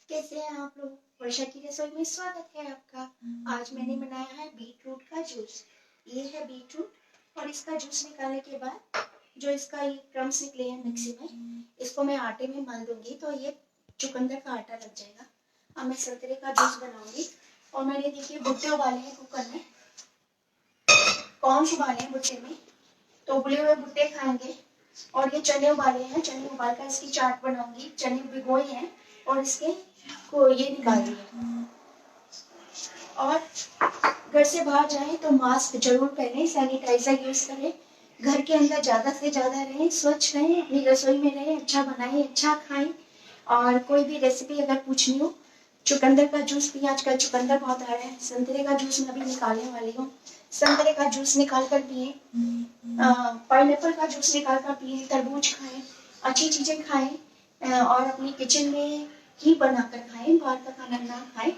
कैसे हैं आप लोग? वर्षा की रसोई में स्वागत है आपका। आज मैंने बनाया है बीटरूट का जूस। ये है बीटरूट और इसका जूस निकालने के बाद जो इसका ये क्रम्स निकले हैं मिक्सी में, इसको मैं आटे में मल दूंगी तो ये चुकंदर का आटा लग जाएगा। अब मैं संतरे का जूस बनाऊंगी और मैंने देखिए भुट्टे उबाले हैं कुकर में, कॉर्न्स उबाले हैं भुट्टे में, तो उबले हुए भुट्टे खाएंगे। और ये चने उबाले हैं, चने उबाल कर इसकी चाट बनाऊंगी। चने भिगोए हैं और इसके को ये निकाल दिया। और घर से बाहर जाएं तो मास्क जरूर पहने, सैनिटाइजर यूज करें। घर के अंदर ज्यादा से ज्यादा रहें, स्वच्छ रहें, अपनी रसोई में रहें, अच्छा बनाएं, अच्छा खाएं। और कोई भी रेसिपी अगर पूछनी हो, चुकंदर का जूस भी आजकल चुकंदर बहुत आ रहा है। संतरे का जूस मैं अभी निकालने वाली हूँ, संतरे का जूस निकाल कर पिए, पाइनएप्पल का जूस निकाल कर पिए, तरबूज खाएं, अच्छी चीजें खाएं और अपनी किचन में ही बनाकर खाएं, बाहर का खाना ना खाएं।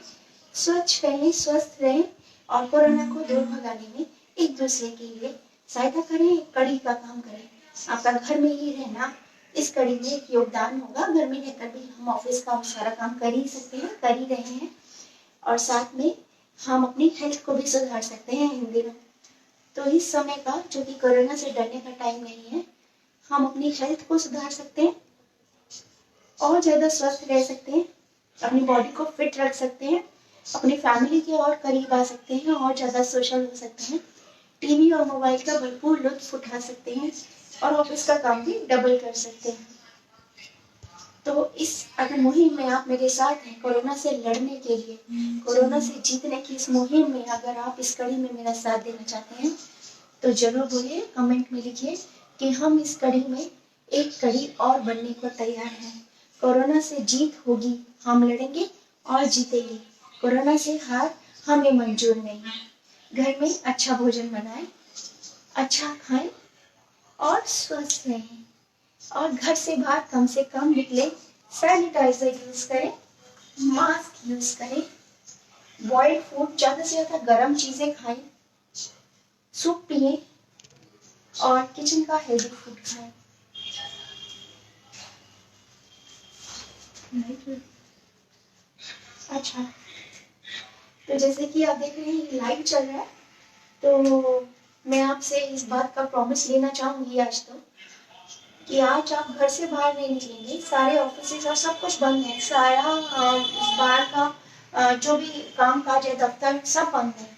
स्वच्छ रहें, स्वस्थ रहें और कोरोना को दूर भगाने में एक दूसरे के लिए सहायता करें, कड़ी का काम करें। आपका घर में ही रहना इस कड़ी में एक योगदान होगा। घर में रहकर भी हम ऑफिस का सारा काम कर ही सकते हैं, कर ही रहे हैं। और साथ में हम अपनी हेल्थ को भी सुधार सकते हैं इन दिनों। तो इस समय का, जो कि कोरोना से डरने का टाइम नहीं है, हम अपनी हेल्थ को सुधार सकते हैं और ज्यादा स्वस्थ रह सकते हैं, अपनी बॉडी को फिट रख सकते हैं, अपनी फैमिली के और करीब आ सकते हैं और ज्यादा सोशल हो सकते हैं, टीवी और मोबाइल का भरपूर लुत्फ उठा सकते हैं और ऑफिस का काम भी डबल कर सकते हैं। तो इस अगर मुहिम में आप मेरे साथ हैं, कोरोना से लड़ने के लिए, कोरोना से जीतने की इस मुहिम में अगर आप इस कड़ी में मेरा साथ देना चाहते हैं तो जरूर बोलिए, कमेंट में लिखिए कि हम इस कड़ी में एक कड़ी और बनने को तैयार हैं। कोरोना से जीत होगी, हम लड़ेंगे और जीतेंगे। कोरोना से हार हमें मंजूर नहीं है। घर में अच्छा भोजन बनाएं, अच्छा खाएं और स्वस्थ रहें। और घर से कम निकले, सैनिटाइजर यूज करें, मास्क यूज करें, बॉइल्ड फूड ज्यादा से ज्यादा गर्म चीजें खाएं, सूप पिए और किचन का हेल्दी फूड खाएं। अच्छा, तो जैसे कि आप देख रहे हैं लाइव चल रहा है, तो मैं आपसे इस बात का प्रॉमिस लेना चाहूंगी आज तो, कि आज आप घर से बाहर नहीं निकलेंगे। सारे ऑफिस और सब कुछ बंद है, सारा बाहर का जो भी काम काज है, दफ्तर सब बंद है।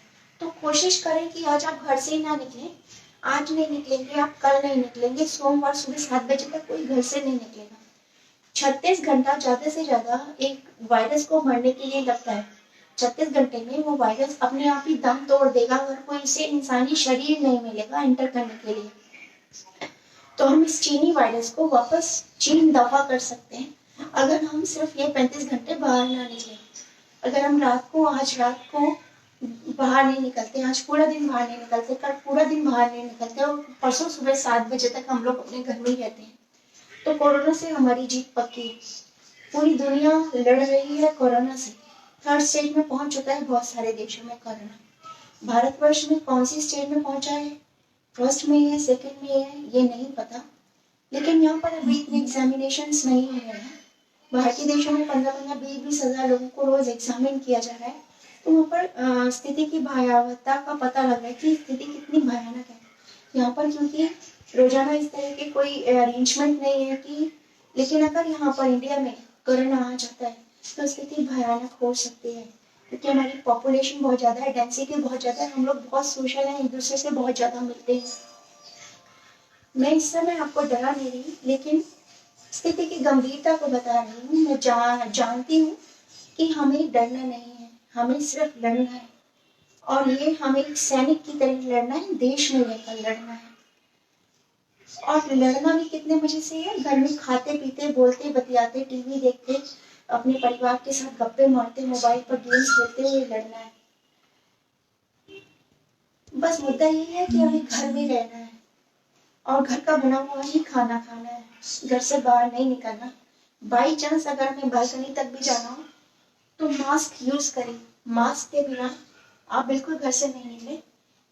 तो कोशिश करें कि आज आप घर से ही ना निकलें। आज नहीं निकलेंगे, आप कल नहीं निकलेंगे, सोमवार सुबह 7 बजे तक कोई घर से नहीं निकलेगा। 36 घंटा ज्यादा से ज्यादा एक वायरस को मरने के लिए लगता है। 36 घंटे में वो वायरस अपने आप ही दम तोड़ देगा अगर कोई इसे इंसानी शरीर नहीं मिलेगा एंटर करने के लिए। तो हम इस चीनी वायरस को वापस चीन दफा कर सकते हैं अगर हम सिर्फ ये 35 घंटे बाहर ना निकले। अगर हम आज रात को बाहर नहीं निकलते, आज पूरा दिन बाहर नहीं निकलते, कल पूरा दिन बाहर नहीं निकलते और परसों सुबह 7 बजे तक हम लोग अपने घर में ही रहते हैं, तो कोरोना से हमारी जीत पक्की है। पूरी दुनिया लड़ रही है कोरोना से। थर्ड स्टेज में पहुंच चुका है बहुत सारे देशों में कोरोना। भारतवर्ष में कौन सी स्टेज में पहुंचा है, फर्स्ट में है, सेकंड में है, ये नहीं पता। लेकिन यहाँ पर अभी इतने एग्जामिनेशन नहीं हो रहे हैं। बाहर के देशों में 15-15, 20-20 हजार लोगों को रोज एग्जामिन किया जा रहा है। तो वहाँ पर स्थिति की भयावहता का पता लग रहा है कि स्थिति कितनी भयानक है यहाँ पर, क्योंकि रोजाना इस तरह के कोई अरेंजमेंट नहीं है कि, लेकिन अगर यहाँ पर इंडिया में कोरोना आ जाता है तो स्थिति भयानक हो सकती है, क्योंकि हमारी पॉपुलेशन बहुत ज्यादा है, डेंसिटी बहुत ज्यादा है, हम लोग बहुत सोशल हैं, एक दूसरे से बहुत ज्यादा मिलते हैं। मैं इस समय आपको डरा नहीं रही, लेकिन स्थिति की गंभीरता को बता रही हूँ। मैं जानती हूँ कि हमें डरना नहीं है, हमें सिर्फ लड़ना है। और ये हमें एक सैनिक की तरह लड़ना है, देश में रहकर लड़ना है। और लड़ना भी कितने मजे से है, घर में खाते पीते बोलते बतियाते टीवी देखते अपने परिवार के साथ गप्पे मारते मोबाइल पर गेम्स खेलते हुए लड़ना है। बस मुद्दा यही है कि हमें घर में रहना है और घर का बना हुआ ही खाना खाना है, घर से बाहर नहीं निकलना। बाई चांस अगर हमें बालकनी तक भी जाना हो तो मास्क यूज करें, मास्क के बिना आप बिल्कुल घर से नहीं निकले।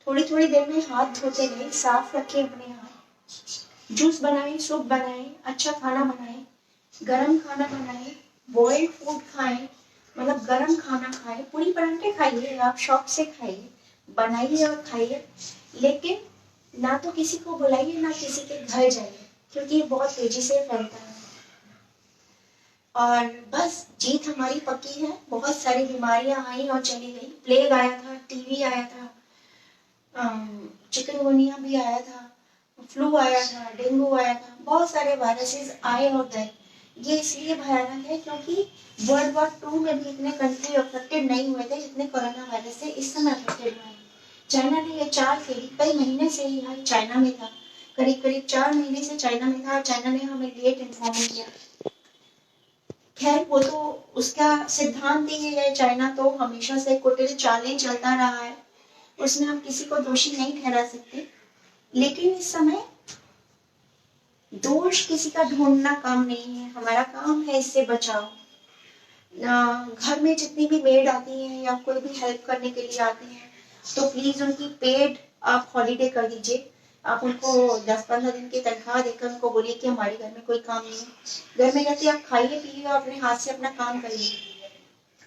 थोड़ी थोड़ी देर में हाथ धोते रहे, साफ रखें अपने हाथ। जूस बनाएं, सूप बनाएं, अच्छा खाना बनाएं, गरम खाना बनाएं, बॉइल्ड फूड खाएं, मतलब गर्म खाना खाएं, पूरी परांठे खाइए, आप शौक से खाइए, बनाइए और खाइए, लेकिन ना तो किसी को बुलाइए ना किसी के घर जाइए, क्योंकि ये बहुत तेजी से फैलता है। और बस जीत हमारी पक्की है। बहुत सारी बीमारियां आई और चली गई, प्लेग आया था, टीवी आया था, चिकनगुनिया भी आया था, फ्लू आया था, डेंगू आया था, बहुत सारे वायरसेस आए और गए। ये इसलिए भयानक है क्योंकि वर्ल्ड वॉर 2 में भी इतने कंट्री अफेक्टेड नहीं हुए थे जितने कोरोना वायरस से इस समय अफेक्टेड हुए हैं। चाइना ने ये चाल खेली, कई महीने से यह चाइना में था, करीब करीब 4 महीने से चाइना में था, और चाइना ने हमें लेट इन्फॉर्म किया। खैर वो तो उसका सिद्धांत ही है, चाइना तो हमेशा से कुटिल चालें चलता रहा है, उसमें हम किसी को दोषी नहीं ठहरा सकते। लेकिन इस समय दोष किसी का ढूंढना काम नहीं है, हमारा काम है इससे बचाओ। घर में जितनी भी मेड आती हैं या कोई भी हेल्प करने के लिए आती हैं, तो प्लीज उनकी पेड आप हॉलीडे कर दीजिए। आप उनको 10-15 दिन की तनख्वाह देकर उनको बोलिए कि हमारे घर में कोई काम नहीं है, घर में रहते आप खाइए पीइए और अपने हाथ से अपना काम करिए।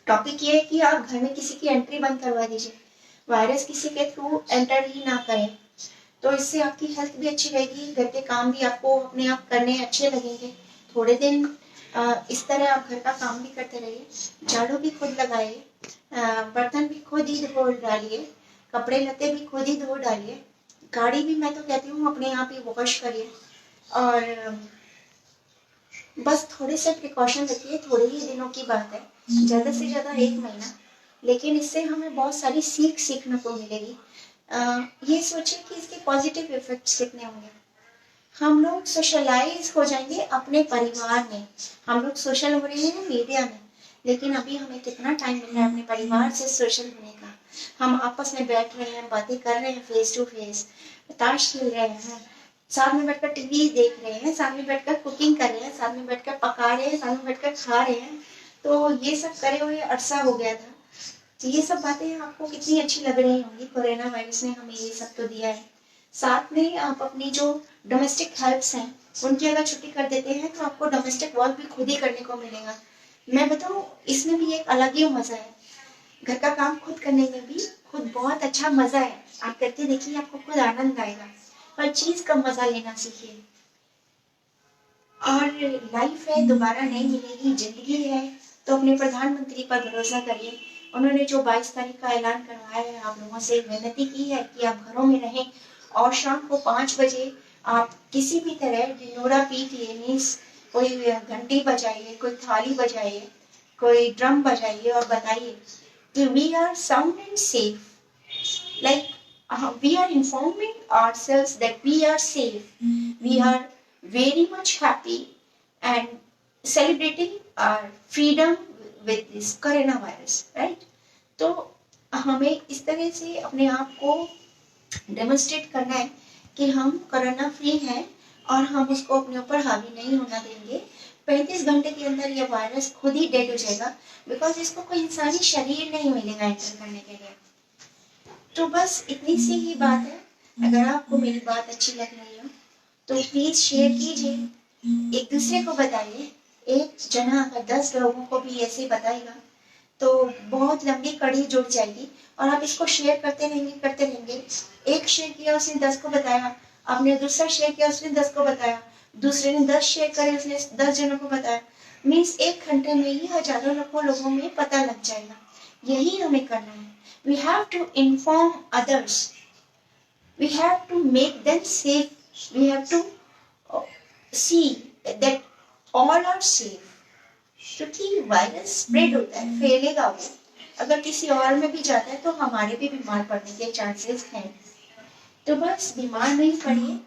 टॉपिक ये है कि आप घर में किसी की एंट्री बंद करवा दीजिए, वायरस किसी के थ्रू एंटर ही ना करें, तो इससे आपकी हेल्थ भी अच्छी रहेगी, घर के काम भी आपको अपने आप करने अच्छे लगेंगे। थोड़े दिन इस तरह आप घर का काम भी करते रहिए, झाड़ू भी खुद लगाइए, बर्तन भी खुद ही धो डालिए, कपड़े लत्ते भी खुद ही धो डालिए, गाड़ी भी मैं तो कहती हूँ अपने आप ही वॉश करिए, और बस थोड़े से प्रिकॉशन रखिए। थोड़े ही दिनों की बात है, ज्यादा से ज्यादा 1 महीना, लेकिन इससे हमें बहुत सारी सीखने को मिलेगी। ये सोचिए कि इसके पॉजिटिव इफेक्ट्स कितने होंगे। हम लोग सोशलाइज हो जाएंगे अपने परिवार में, हम लोग सोशल हो रहे हैं मीडिया में, लेकिन अभी हमें कितना टाइम मिल रहा है अपने परिवार से सोशल होने का। हम आपस में बैठ रहे हैं, बातें कर रहे हैं फेस टू फेस, ताश खेल रहे हैं, साथ में बैठकर टीवी देख रहे हैं, साथ में बैठकर कुकिंग कर रहे हैं, साथ में बैठकर पका रहे हैं, साथ में बैठकर खा रहे हैं। तो ये सब करे हुए अरसा हो गया था। तो ये सब बातें आपको कितनी अच्छी लग रही होंगी, कोरोना वायरस ने हमें ये सब तो दिया है। साथ में आप अपनी जो डोमेस्टिक हेल्प्स हैं उनकी अगर छुट्टी कर देते हैं तो आपको डोमेस्टिक वर्क भी खुद ही करने को मिलेगा। मैं बताऊं, इसमें भी एक अलग ही मजा है, घर का काम खुद करने में भी खुद बहुत अच्छा मजा है। आप करके देखिए, आपको खुद आनंद आएगा, हर चीज का मजा लेना सीखिए। और लाइफ है, दोबारा नहीं मिलेगी, जिंदगी है, तो अपने प्रधानमंत्री पर भरोसा करिए। उन्होंने जो 22 तारीख का ऐलान करवाया है, आप लोगों से विनती की है कि आप घरों में रहें, और शाम को 5 बजे आप किसी भी तरह ढिंडोरा पीटिए, मीन्स कोई घंटी बजाइए, कोई थाली बजाइए, कोई ड्रम बजाइए और बताइए कि we are sound and safe, like we are informing ourselves that we are safe, we are very much happy and celebrating our freedom with this coronavirus, right? तो हमें इस तरह से अपने आप को डेमोन्स्ट्रेट करना है कि हम कोरोना फ्री हैं और हम उसको अपने ऊपर हावी नहीं होना देंगे। 35 घंटे के अंदर यह वायरस खुद ही डेड हो जाएगा, बिकॉज इसको कोई इंसानी शरीर नहीं मिलेगा एंटर करने के लिए। तो बस इतनी सी ही बात है। अगर आपको मेरी बात अच्छी लग रही हो तो प्लीज शेयर कीजिए, एक दूसरे को बताइए। एक जना अगर 10 लोगों को भी ऐसे बताएगा तो बहुत लंबी कड़ी जुड़ जाएगी, और आप इसको शेयर करते रहेंगे। एक शेयर किया उसने 10 को बताया, आपने दूसरा शेयर किया उसने 10 को बताया, दूसरे ने 10 शेयर करे उसने 10 जनों को बताया, मीन्स 1 घंटे में ही हजारों लोगों में पता लग जाएगा। यही हमें करना है। We have to inform others, we have to make them safe, we have to see that all are safe, क्योंकि वायरस स्प्रेड होता है, फैलेगा वो, अगर किसी और में भी जाता है तो हमारे भी बीमार पड़ने के चांसेस हैं। तो बस बीमार नहीं पड़िए।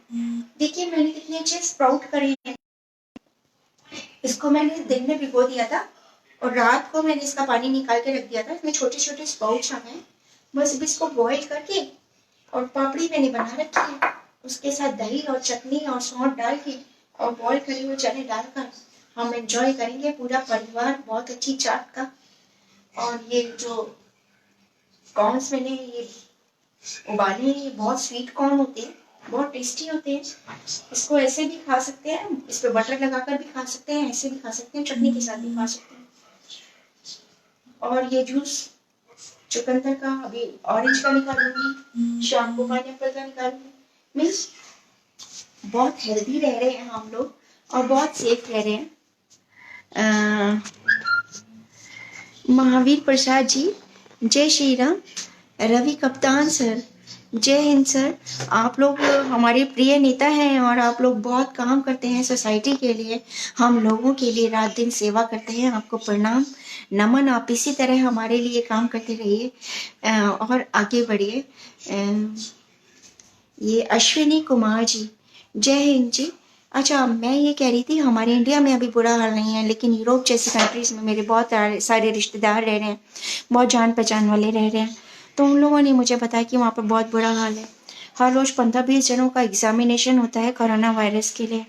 देखिए मैंने कितने अच्छे स्प्राउट करे हैं, इसको मैंने दिन में भिगो दिया था और रात को मैंने इसका पानी निकाल के रख दिया था, इसमें छोटे छोटे स्प्राउट्स आ गए। बस इसको बॉईल करके और पापड़ी मैंने बना रखी है, उसके साथ दही और चटनी और सौंठ डाल के और बॉईल करे हुए चने डालकर हम एंजॉय करेंगे पूरा परिवार, बहुत अच्छी चाट का। और ये जो कॉर्न्स मैंने ये उबाले हैं, ये बहुत स्वीट कॉर्न होते हैं, बहुत टेस्टी होते हैं। इसको ऐसे भी खा सकते हैं, इस पे बटर लगाकर भी खा सकते हैं, ऐसे भी खा सकते हैं, चटनी के साथ भी खा सकते हैं। और ये जूस चुकंदर का अभी ऑरेंज का निकालूंगी, शाम को पाइनएप्पल का निकालूंगी। मीन्स बहुत हेल्दी रह रहे हैं हम लोग और बहुत सेफ रह रहे हैं। महावीर प्रसाद जी, जय श्री राम। रवि कप्तान सर, जय हिंद सर। आप लोग हमारे प्रिय नेता हैं और आप लोग बहुत काम करते हैं सोसाइटी के लिए, हम लोगों के लिए रात दिन सेवा करते हैं। आपको प्रणाम नमन। आप इसी तरह हमारे लिए काम करते रहिए और आगे बढ़िए। ये अश्विनी कुमार जी, जय हिंद जी। अच्छा, मैं ये कह रही थी हमारे इंडिया में अभी बुरा हाल नहीं है, लेकिन यूरोप जैसी कंट्रीज में मेरे बहुत सारे रिश्तेदार रह रहे हैं, बहुत जान पहचान वाले रह रहे हैं। तो उन लोगों ने मुझे बताया कि वहाँ पर बहुत बुरा हाल है। हर रोज़ 15-20 जनों का एग्जामिनेशन होता है कोरोना वायरस के लिए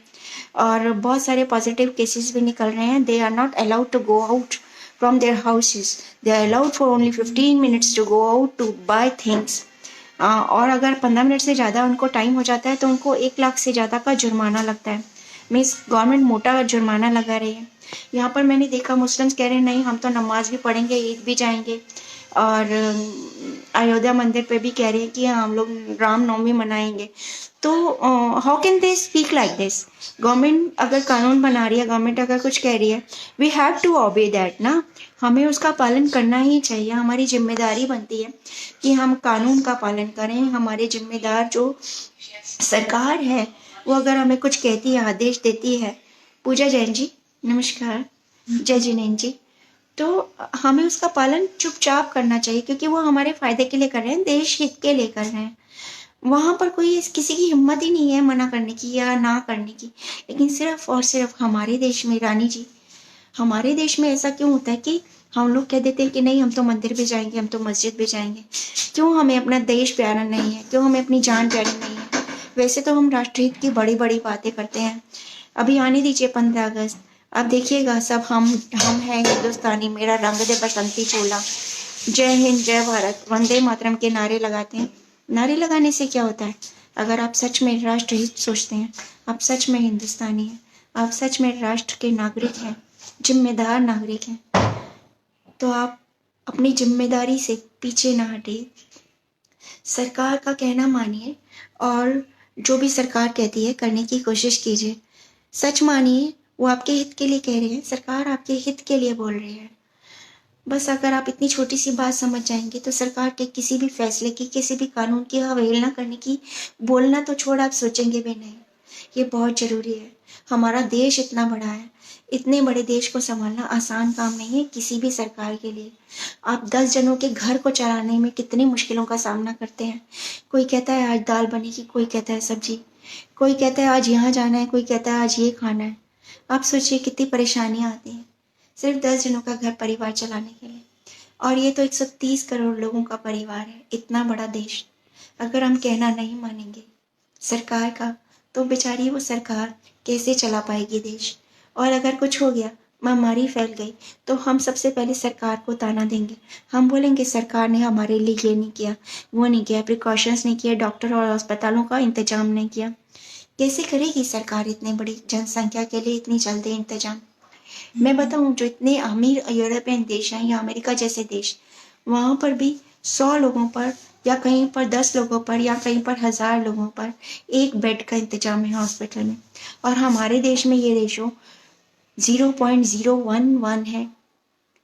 और बहुत सारे पॉजिटिव केसेस भी निकल रहे हैं। They are not allowed to go out from their houses, they are allowed for only 15 minutes to go out to buy things. और अगर 15 मिनट से ज़्यादा उनको टाइम हो जाता है तो उनको 1 लाख से ज़्यादा का जुर्माना लगता है। मीन्स गवर्नमेंट मोटा जुर्माना लगा रही है। यहाँ पर मैंने देखा मुस्लिम्स कह रहे हैं नहीं, हम तो नमाज भी पढ़ेंगे, ईद भी जाएंगे, और अयोध्या मंदिर पे भी कह रहे हैं कि हम लोग रामनवमी मनाएंगे। तो how can they speak like this? Government अगर कानून बना रही है, गवर्नमेंट अगर कुछ कह रही है, we have to obey that ना। हमें उसका पालन करना ही चाहिए। हमारी जिम्मेदारी बनती है कि हम कानून का पालन करें। हमारे जिम्मेदार जो सरकार है वो अगर हमें कुछ कहती है, आदेश देती है। पूजा जैन जी नमस्कार। जय जिनेन्द्र जी। तो हमें उसका पालन चुपचाप करना चाहिए क्योंकि वो हमारे फायदे के लिए कर रहे हैं, देश हित के लिए कर रहे हैं। वहां पर कोई किसी की हिम्मत ही नहीं है मना करने की या ना करने की। लेकिन सिर्फ और सिर्फ हमारे देश में, रानी जी, हमारे देश में ऐसा क्यों होता है कि हम लोग कह देते हैं कि नहीं, हम तो मंदिर भी जाएंगे, हम तो मस्जिद भी जाएंगे। क्यों हमें अपना देश प्यारा नहीं है? क्यों हमें अपनी जान प्यारी नहीं है? वैसे तो हम राष्ट्रहित की बड़ी बड़ी बातें करते हैं। अभी आने दीजिए 15 अगस्त, अब देखिएगा सब हम हैं हिंदुस्तानी, मेरा रंग दे बसंती चोला, जय हिंद जय भारत, वंदे मातरम के नारे लगाते हैं। नारे लगाने से क्या होता है? अगर आप सच में राष्ट्रहित सोचते हैं, आप सच में हिंदुस्तानी हैं, आप सच में राष्ट्र के नागरिक हैं, जिम्मेदार नागरिक हैं, तो आप अपनी जिम्मेदारी से पीछे ना हटिए। सरकार का कहना मानिए और जो भी सरकार कहती है करने की कोशिश कीजिए। सच मानिए, वो आपके हित के लिए कह रहे हैं, सरकार आपके हित के लिए बोल रही है। बस अगर आप इतनी छोटी सी बात समझ जाएंगे तो सरकार के किसी भी फैसले की, किसी भी कानून की अवहेलना करने की, बोलना तो छोड़, आप सोचेंगे भी नहीं। ये बहुत जरूरी है। हमारा देश इतना बड़ा है, इतने बड़े देश को संभालना आसान काम नहीं है किसी भी सरकार के लिए। आप 10 जनों के घर को चलाने में कितनी मुश्किलों का सामना करते हैं। कोई कहता है आज दाल बनेगी, कोई कहता है सब्जी, कोई कहता है आज यहाँ जाना है, कोई कहता है आज ये खाना है। आप सोचिए कितनी परेशानियां आती हैं सिर्फ 10 जनों का घर परिवार चलाने के लिए। और ये तो 130 करोड़ लोगों का परिवार है, इतना बड़ा देश। अगर हम कहना नहीं मानेंगे सरकार का, तो बेचारी वो सरकार कैसे चला पाएगी देश? और अगर कुछ हो गया, महामारी फैल गई, तो हम सबसे पहले सरकार को ताना देंगे। हम बोलेंगे सरकार ने हमारे लिए ये नहीं किया, वो नहीं किया, प्रिकॉशंस नहीं किया, डॉक्टर और अस्पतालों का इंतजाम नहीं किया। कैसे करेगी सरकार इतनी बड़ी जनसंख्या के लिए इतनी जल्दी इंतजाम? मैं बताऊं, जो इतने अमीर यूरोपियन देश हैं या अमेरिका जैसे देश, वहां पर भी 100 लोगों पर या कहीं पर 10 लोगों पर या कहीं पर 1000 लोगों पर एक बेड का इंतजाम है हॉस्पिटल में। और हमारे देश में ये रेशो 0.011 है।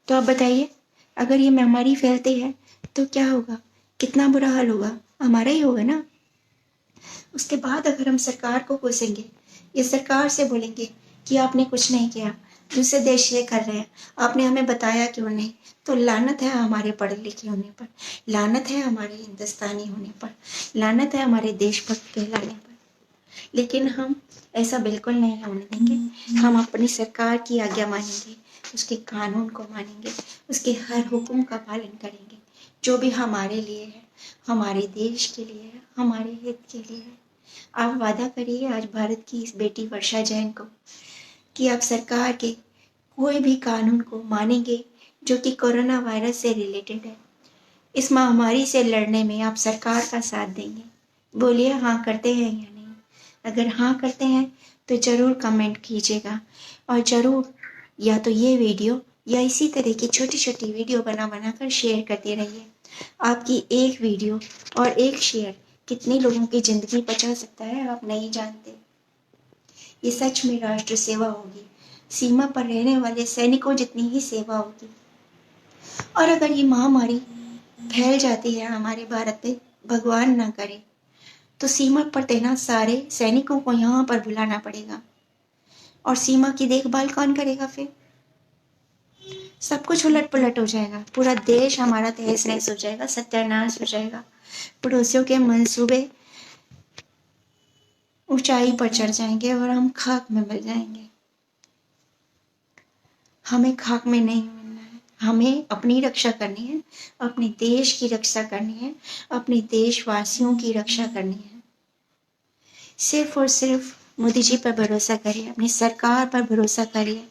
तो आप बताइए, अगर ये महामारी फैलती है तो क्या होगा? कितना बुरा हाल होगा? हमारा ही होगा ना। उसके बाद अगर हम सरकार को कोसेंगे या सरकार से बोलेंगे कि आपने कुछ नहीं किया, दूसरे देश ये कर रहे हैं, आपने हमें बताया क्यों नहीं, तो लानत है हमारे पढ़े लिखे होने पर, लानत है हमारे हिंदुस्तानी होने पर, लानत है हमारे देशभक्त कहलाने पर। लेकिन हम ऐसा बिल्कुल नहीं होने देंगे। हम अपनी सरकार की आज्ञा मानेंगे, उसके कानून को मानेंगे, उसके हर हुक्म का पालन करेंगे, जो भी हमारे लिए है, हमारे देश के लिए है, हमारे हित के लिए है। आप वादा करिए आज भारत की इस बेटी वर्षा जैन को कि आप सरकार के कोई भी कानून को मानेंगे जो कि कोरोना वायरस से रिलेटेड है। इस महामारी से लड़ने में आप सरकार का साथ देंगे। बोलिए हाँ करते हैं या नहीं? अगर हाँ करते हैं तो जरूर कमेंट कीजिएगा और जरूर या तो ये वीडियो या इसी तरह की छोटी छोटी वीडियो बना बना कर शेयर करते रहिए। आपकी एक वीडियो और एक शेयर कितने लोगों की ज़िंदगी बचा सकता है आप नहीं जानते। ये सच में राष्ट्र सेवा होगी। सीमा पर रहने वाले सैनिकों जितनी ही सेवा होगी। और अगर ये महामारी फैल जाती है हमारे भारत में, भगवान ना करे, तो सीमा पर तैनात सारे सैनिकों को यहाँ पर बुलाना पड़ेगा। और सीमा की देखभाल कौन करेगा फिर? सब कुछ उलट पुलट हो जाएगा। पूरा देश हमारा तहस नहस हो जाएगा, सत्यानाश हो जाएगा। पड़ोसियों के मंसूबे ऊंचाई पर चढ़ जाएंगे और हम खाक में मिल जाएंगे। हमें खाक में नहीं मिलना है। हमें अपनी रक्षा करनी है, अपने देश की रक्षा करनी है, अपने देशवासियों की रक्षा करनी है। सिर्फ और सिर्फ मोदी जी पर भरोसा करिए, अपनी सरकार पर भरोसा करिए।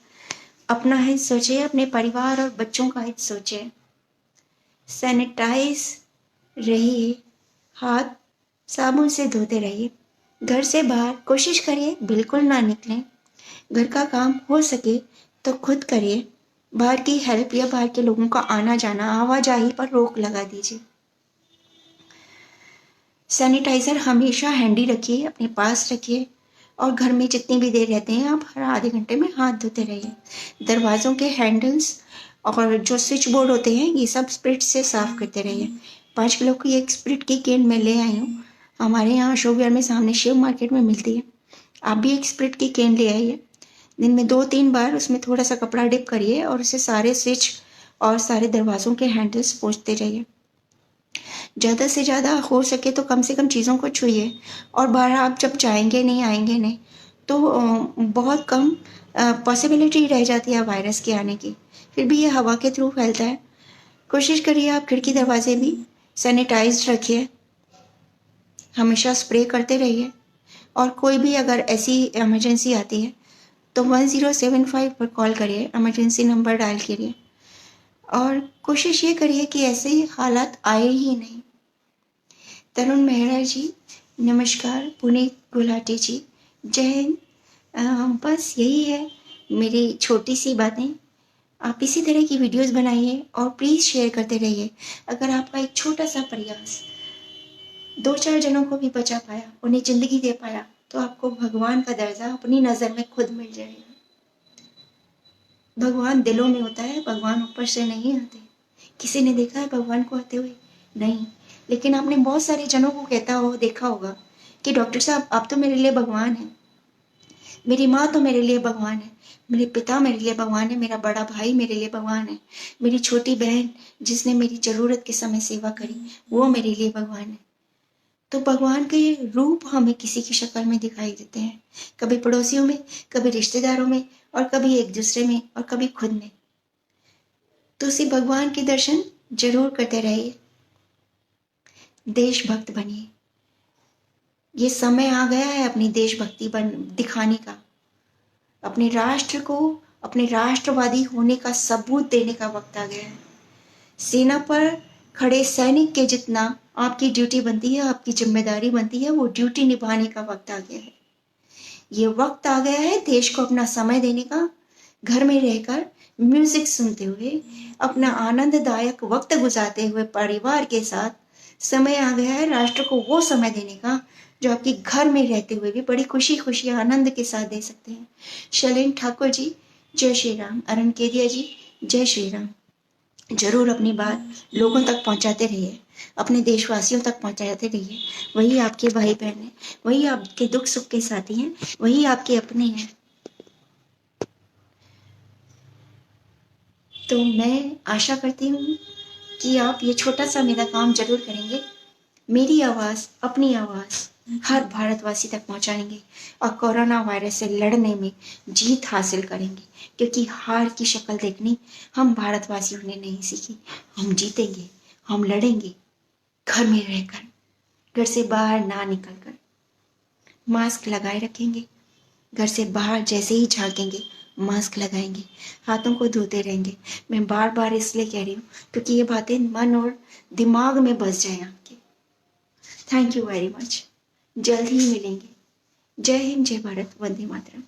अपना हित सोचिए, अपने परिवार और बच्चों का हित सोचिए। सैनिटाइज रहिए, हाथ साबुन से धोते रहिए। घर से बाहर कोशिश करिए बिल्कुल ना निकलें। घर का काम हो सके तो खुद करिए। बाहर की हेल्प या बाहर के लोगों का आना जाना, आवाजाही पर रोक लगा दीजिए। सैनिटाइजर हमेशा हैंडी रखिए, अपने पास रखिए। और घर में जितनी भी देर रहते हैं आप हर आधे घंटे में हाथ धोते रहिए। दरवाज़ों के हैंडल्स और जो स्विच बोर्ड होते हैं ये सब स्प्रिट से साफ करते रहिए। 5 किलो की एक स्प्रिट की कैन मैं ले आई हूँ। हमारे यहाँ अशोक विहार में सामने शिव मार्केट में मिलती है। आप भी एक स्प्रिट की कैन ले आइए। दिन में 2-3 बार उसमें थोड़ा सा कपड़ा डिप करिए और उसे सारे स्विच और सारे दरवाज़ों के हैंडल्स पोंछते रहिए। ज़्यादा से ज़्यादा हो सके तो कम से कम चीज़ों को छूइए। और बाहर आप जब जाएंगे नहीं, आएंगे नहीं, तो बहुत कम पॉसिबिलिटी रह जाती है वायरस के आने की। फिर भी ये हवा के थ्रू फैलता है। कोशिश करिए आप खिड़की दरवाजे भी सैनिटाइज्ड रखिए, हमेशा स्प्रे करते रहिए। और कोई भी अगर ऐसी इमरजेंसी आती है तो 1075 पर कॉल करिए, इमरजेंसी नंबर डायल करिए। और कोशिश ये करिए कि ऐसे ही हालात आए ही नहीं। तरुण मेहरा जी, नमस्कार। पुनीत गुलाटी जी, जय हिंद। बस यही है मेरी छोटी सी बातें। आप इसी तरह की वीडियोस बनाइए और प्लीज़ शेयर करते रहिए। अगर आपका एक छोटा सा प्रयास 2-4 जनों को भी बचा पाया, उन्हें ज़िंदगी दे पाया, तो आपको भगवान का दर्जा अपनी नज़र में खुद मिल जाएगा। भगवान दिलों में होता है, भगवान ऊपर से नहीं आते। किसी ने देखा है भगवान को आते हुए? नहीं। लेकिन आपने बहुत सारे जनों को देखा होगा कि डॉक्टर साहब आप तो मेरे लिए भगवान हैं, मेरी माँ तो मेरे लिए भगवान है, मेरे पिता मेरे लिए भगवान है, मेरा बड़ा भाई मेरे लिए भगवान है, मेरी छोटी बहन जिसने मेरी ज़रूरत के समय सेवा करी वो मेरे लिए भगवान है। तो भगवान के रूप हमें किसी की शक्ल में दिखाई देते हैं, कभी पड़ोसियों में, कभी रिश्तेदारों में, और कभी एक दूसरे में, और कभी खुद में। तो उसी भगवान के दर्शन जरूर करते रहिए। देशभक्त बनिए। ये समय आ गया है अपनी देशभक्ति दिखाने का, अपने राष्ट्र को, अपने राष्ट्रवादी होने का सबूत देने का वक्त आ गया है। सेना पर खड़े सैनिक के जितना आपकी ड्यूटी बनती है, आपकी जिम्मेदारी बनती है, वो ड्यूटी निभाने का वक्त आ गया है। ये वक्त आ गया है देश को अपना समय देने का। घर में रहकर म्यूजिक सुनते हुए, अपना आनंददायक वक्त गुजारते हुए परिवार के साथ समय आ गया है राष्ट्र को वो समय देने का जो आपके घर में रहते हुए भी बड़ी खुशी खुशी आनंद के साथ दे सकते हैं। शैलेन ठाकुर जी, जय श्री राम। अरुण केदिया जी, जय श्री राम। जरूर अपनी बात लोगों तक पहुंचाते रहिए, अपने देशवासियों तक पहुंचाते रहिए। वही आपके भाई बहन हैं, वही आपके दुख सुख के साथी हैं, वही आपके अपने हैं। तो मैं आशा करती हूँ कि आप ये छोटा सा मेरा काम जरूर करेंगे। मेरी आवाज़, अपनी आवाज़ हर भारतवासी तक पहुंचाएंगे और कोरोना वायरस से लड़ने में जीत हासिल करेंगे। क्योंकि हार की शक्ल देखनी हम भारतवासियों ने नहीं सीखी। हम जीतेंगे, हम लड़ेंगे, घर में रहकर, घर से बाहर ना निकलकर। मास्क लगाए रखेंगे, घर से बाहर जैसे ही झांकेंगे मास्क लगाएंगे, हाथों को धोते रहेंगे। मैं बार बार इसलिए कह रही हूँ क्योंकि ये बातें मन और दिमाग में बस जाए आपके। Thank you very much. जल्द ही मिलेंगे। जय हिंद, जय भारत, वंदे मातरम।